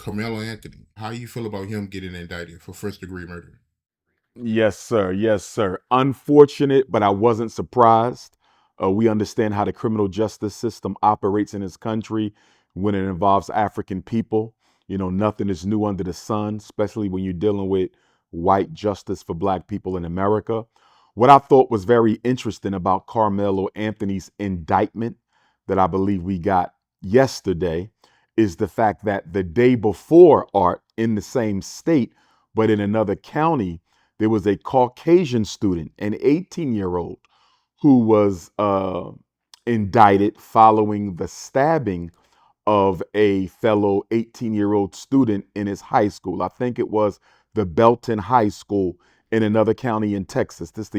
Karmelo Anthony. How you feel about him getting indicted for first-degree murder? Yes, sir. Yes, sir. Unfortunate, but I wasn't surprised. We understand how the criminal justice system operates in this country when it involves African people. Nothing is new under the sun, especially when you're dealing with white justice for black people in America. What I thought was very interesting about Carmelo Anthony's indictment that I believe we got yesterday is the fact that the day before, Art, in the same state, but in another county, there was a Caucasian student, an 18-year-old, who was indicted following the stabbing of a fellow 18-year-old student in his high school. I think it was the Belton High School in another county in Texas. This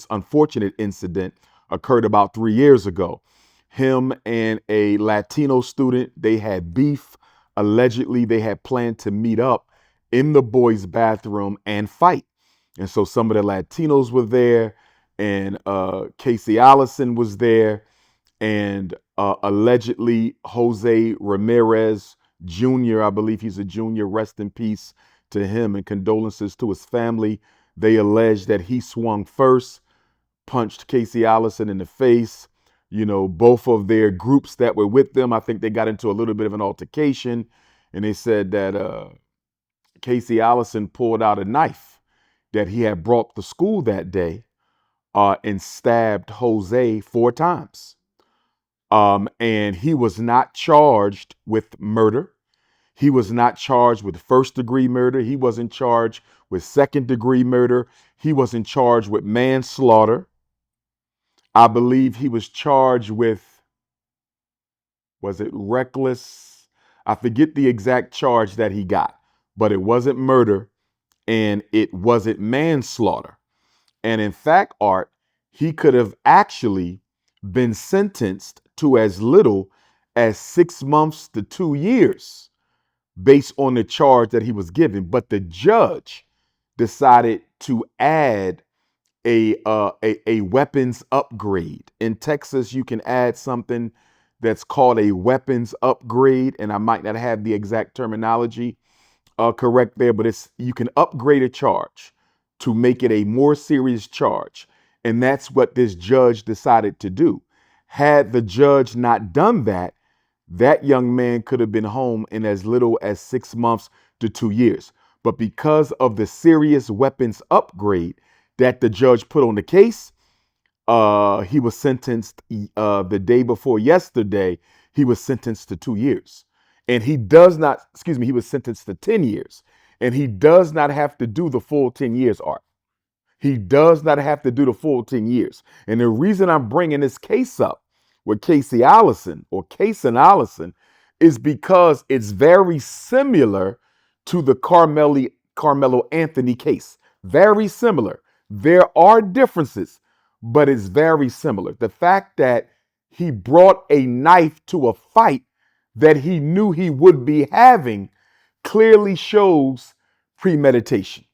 unfortunate incident occurred about 3 years ago. Him and a Latino student, they had beef. Allegedly, they had planned to meet up in the boys' bathroom and fight. And so some of the Latinos were there, and Casey Allison was there, and allegedly Jose Ramirez Jr., I believe he's a junior, rest in peace to him and condolences to his family. They allege that he swung first, punched Casey Allison in the face. Both of their groups that were with them, I think they got into a little bit of an altercation, and they said that Casey Allison pulled out a knife that he had brought to school that day and stabbed Jose 4 times. And he was not charged with murder. He was not charged with first-degree murder. He wasn't charged with second-degree murder. He wasn't charged with manslaughter. I believe he was charged with, was it reckless? I forget the exact charge that he got, but it wasn't murder and it wasn't manslaughter. And in fact, Art, he could have actually been sentenced to as little as 6 months to 2 years based on the charge that he was given. But the judge decided to add a weapons upgrade. In Texas, you can add something that's called a weapons upgrade, and I might not have the exact terminology correct there, but you can upgrade a charge to make it a more serious charge. And that's what this judge decided to do. Had the judge not done that, that young man could have been home in as little as 6 months to 2 years. But because of the serious weapons upgrade that the judge put on the case, he was sentenced the day before yesterday. He was sentenced to 2 years. And he does not, excuse me, he was sentenced to 10 years. And he does not have to do the full 10 years, Art. He does not have to do the full 10 years. And the reason I'm bringing this case up with Casey Allison or Casey Allison is because it's very similar to the Carmelo Anthony case. Very similar. There are differences, but it's very similar. The fact that he brought a knife to a fight that he knew he would be having clearly shows premeditation.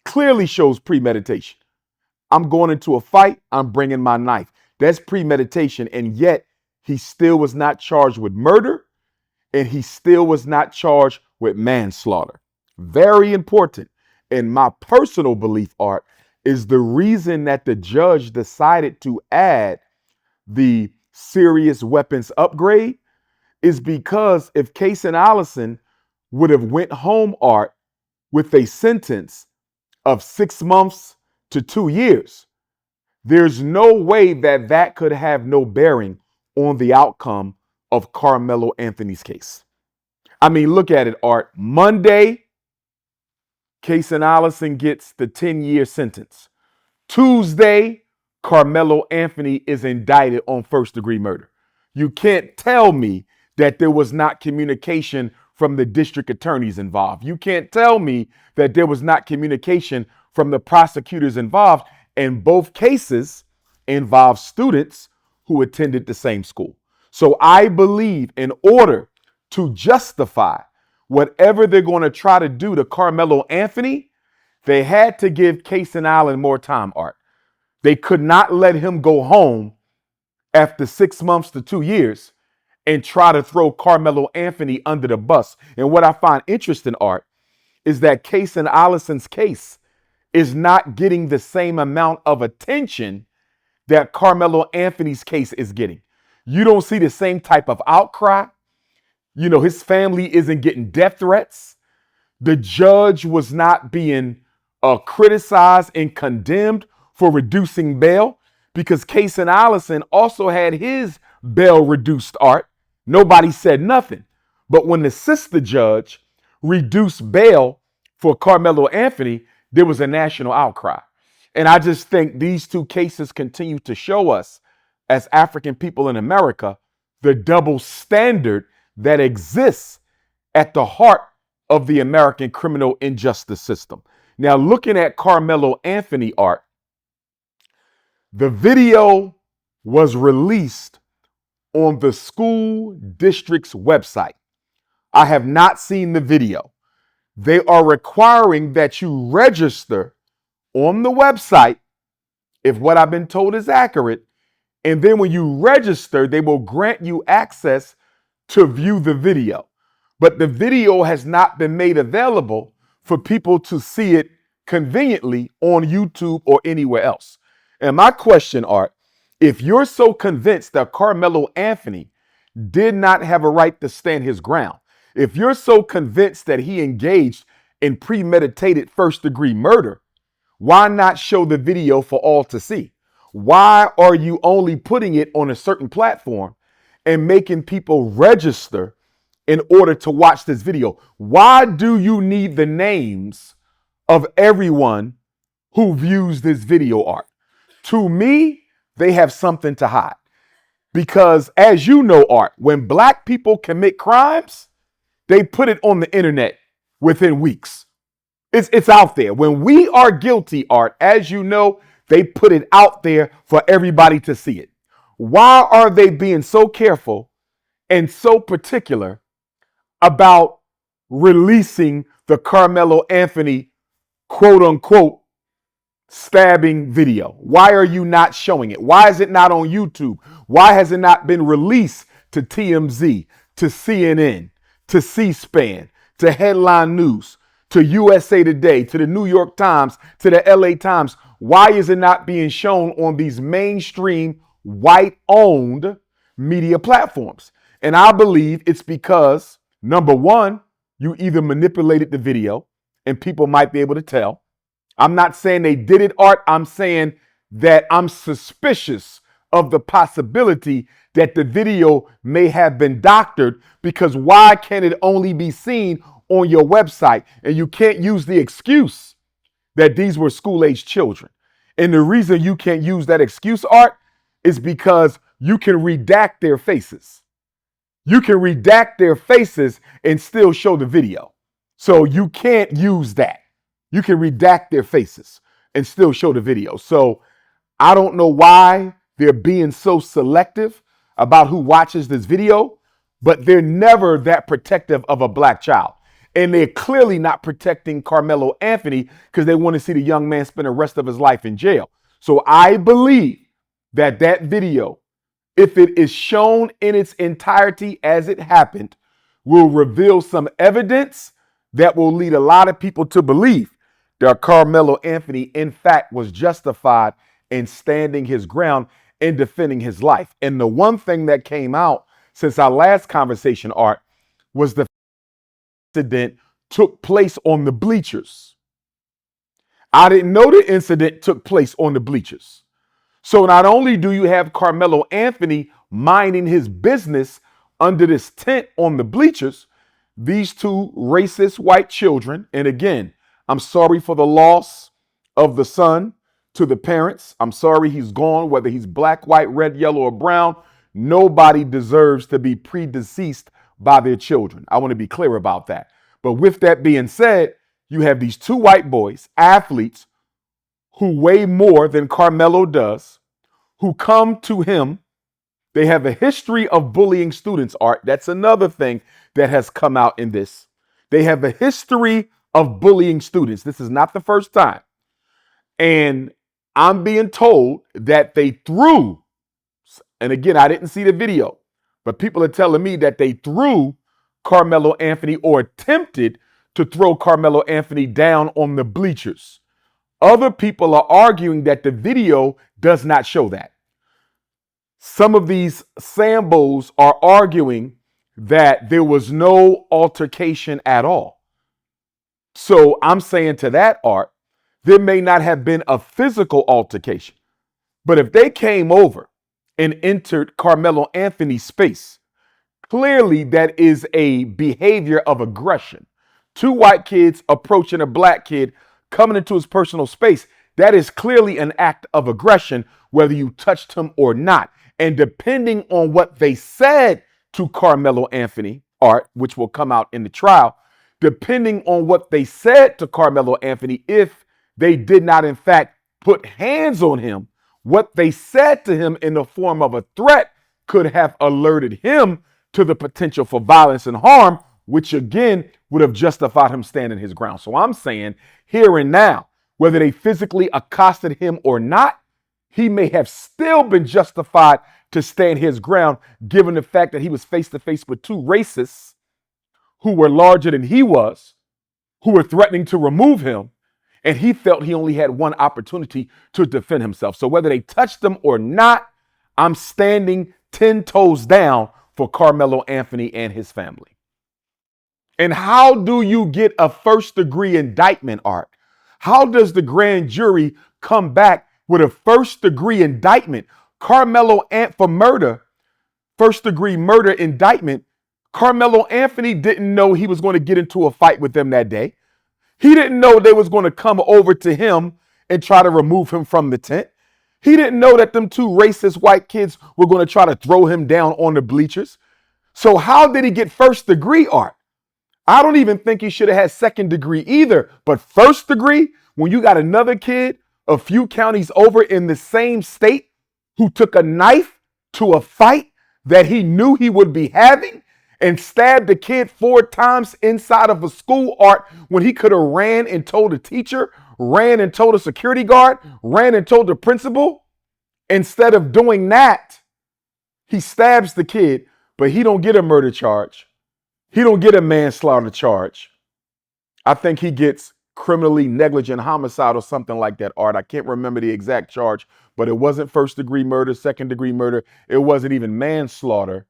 Clearly shows premeditation. I'm going into a fight, I'm bringing my knife. That's premeditation. And yet he still was not charged with murder and he still was not charged with manslaughter. Very important. And my personal belief, Art, is the reason that the judge decided to add the serious weapons upgrade is because if Casey Allison would have went home, Art, with a sentence of 6 months to 2 years, there's no way that that could have no bearing on the outcome of Carmelo Anthony's case. I mean, look at it, Art. Monday, Casey Allison gets the 10-year sentence. Tuesday, Carmelo Anthony is indicted on first-degree murder. You can't tell me that there was not communication from the district attorneys involved. You can't tell me that there was not communication from the prosecutors involved. And both cases involve students who attended the same school. So I believe in order to justify whatever they're going to try to do to Carmelo Anthony, they had to give Casey Allen more time, Art. They could not let him go home after 6 months to 2 years and try to throw Karmelo Anthony under the bus. And what I find interesting, Art, is that Case and Allison's case is not getting the same amount of attention that Karmelo Anthony's case is getting. You don't see the same type of outcry. You know, his family isn't getting death threats. The judge was not being criticized and condemned for reducing bail because Case and Allison also had his bail reduced, Art. Nobody said nothing. But when the sister judge reduced bail for Karmelo Anthony, there was a national outcry. And I just think these two cases continue to show us, as African people in America, the double standard that exists at the heart of the American criminal injustice system. Now, looking at Karmelo Anthony, Art, the video was released on the school district's website. I have not seen the video. They are requiring that you register on the website, if what I've been told is accurate, and then when you register, they will grant you access to view the video. But the video has not been made available for people to see it conveniently on YouTube or anywhere else. And my question, Art, if you're so convinced that Karmelo Anthony did not have a right to stand his ground, if you're so convinced that he engaged in premeditated first-degree murder, why not show the video for all to see? Why are you only putting it on a certain platform and making people register in order to watch this video? Why do you need the names of everyone who views this video, Art? To me, they have something to hide. Because as you know, Art, when black people commit crimes, they put it on the internet within weeks. It's out there. When we are guilty, Art, as you know, they put it out there for everybody to see it. Why are they being so careful and so particular about releasing the Karmelo Anthony quote unquote stabbing video? Why are you not showing it? Why is it not on YouTube? Why has it not been released to TMZ, to CNN, to C-SPAN, to Headline News, to USA Today, to the New York Times, to the LA Times? Why is it not being shown on these mainstream white-owned media platforms? And I believe it's because, number one, you either manipulated the video and people might be able to tell. I'm not saying they did it, Art. I'm saying that I'm suspicious of the possibility that the video may have been doctored, because why can it only be seen on your website? And you can't use the excuse that these were school-age children. And the reason you can't use that excuse, Art, is because you can redact their faces. You can redact their faces and still show the video. So you can't use that. You can redact their faces and still show the video. So I don't know why they're being so selective about who watches this video, but they're never that protective of a black child. And they're clearly not protecting Karmelo Anthony because they want to see the young man spend the rest of his life in jail. So I believe that that video, if it is shown in its entirety as it happened, will reveal some evidence that will lead a lot of people to believe that Karmelo Anthony, in fact, was justified in standing his ground and defending his life. And the one thing that came out since our last conversation, Art, was the incident took place on the bleachers. I didn't know the incident took place on the bleachers. So not only do you have Karmelo Anthony minding his business under this tent on the bleachers, these two racist white children, and again, I'm sorry for the loss of the son to the parents. I'm sorry he's gone, whether he's black, white, red, yellow, or brown. Nobody deserves to be predeceased by their children. I want to be clear about that. But with that being said, you have these two white boys, athletes, who weigh more than Karmelo does, who come to him. They have a history of bullying students, Art. That's another thing that has come out in this. They have a history of bullying students. This is not the first time. And I'm being told that they threw, and again, I didn't see the video, But people are telling me that they threw Karmelo Anthony or attempted to throw Karmelo Anthony down on the bleachers. Other people are arguing that the video does not show that. Some of these Sambos are arguing that there was no altercation at all. So I'm saying to that, Art, there may not have been a physical altercation, but if they came over and entered Karmelo Anthony's space, clearly that is a behavior of aggression. Two white kids approaching a black kid coming into his personal space. That is clearly an act of aggression, whether you touched him or not. And depending on what they said to Karmelo Anthony, Art, which will come out in the trial, depending on what they said to Karmelo Anthony, if they did not, in fact, put hands on him, what they said to him in the form of a threat could have alerted him to the potential for violence and harm, which again would have justified him standing his ground. So I'm saying here and now, whether they physically accosted him or not, he may have still been justified to stand his ground, given the fact that he was face to face with two racists who were larger than he was, who were threatening to remove him, and he felt he only had one opportunity to defend himself. So whether they touched him or not, I'm standing 10 toes down for Karmelo Anthony and his family. And how do you get a first-degree indictment, Art? How does the grand jury come back with a first-degree indictment? Karmelo Anthony for murder, first-degree murder indictment. Karmelo Anthony didn't know he was going to get into a fight with them that day. He didn't know they was going to come over to him and try to remove him from the tent. He didn't know that them two racist white kids were going to try to throw him down on the bleachers. So how did he get first degree, Art? I don't even think he should have had second degree either. But first degree, when you got another kid a few counties over in the same state who took a knife to a fight that he knew he would be having and stabbed the kid 4 times inside of a school, Art, when he could have ran and told a teacher, ran and told a security guard, ran and told the principal. Instead of doing that, he stabs the kid, but he don't get a murder charge. He don't get a manslaughter charge. I think he gets criminally negligent homicide or something like that, Art. I can't remember the exact charge, but it wasn't first degree murder, second degree murder. It wasn't even manslaughter.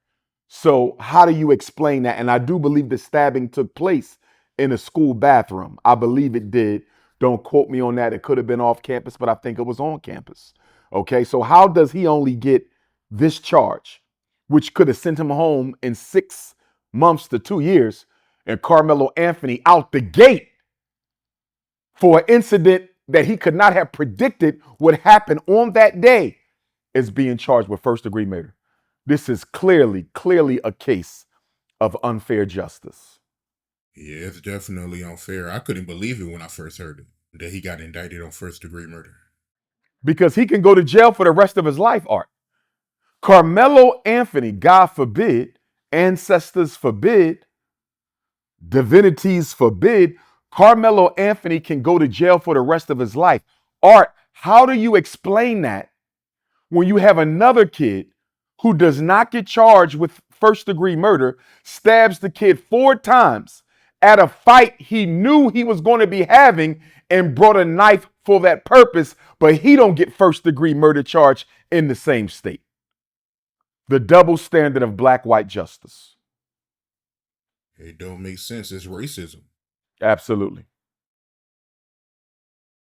So how do you explain that? And I do believe the stabbing took place in a school bathroom. I believe it did. Don't quote me on that. It could have been off campus, but I think it was on campus. Okay, so how does he only get this charge, which could have sent him home in 6 months to 2 years, and Karmelo Anthony out the gate for an incident that he could not have predicted would happen on that day is being charged with first degree murder? This is clearly a case of unfair justice. Yeah, it's definitely unfair. I couldn't believe it when I first heard it, that he got indicted on first degree murder. Because he can go to jail for the rest of his life, Art. Karmelo Anthony, God forbid, ancestors forbid, divinities forbid, Karmelo Anthony can go to jail for the rest of his life. Art, how do you explain that when you have another kid who does not get charged with first degree murder, stabs the kid 4 times at a fight he knew he was going to be having and brought a knife for that purpose, but he don't get first degree murder charge in the same state? The double standard of black-white justice. It don't make sense. It's racism. Absolutely.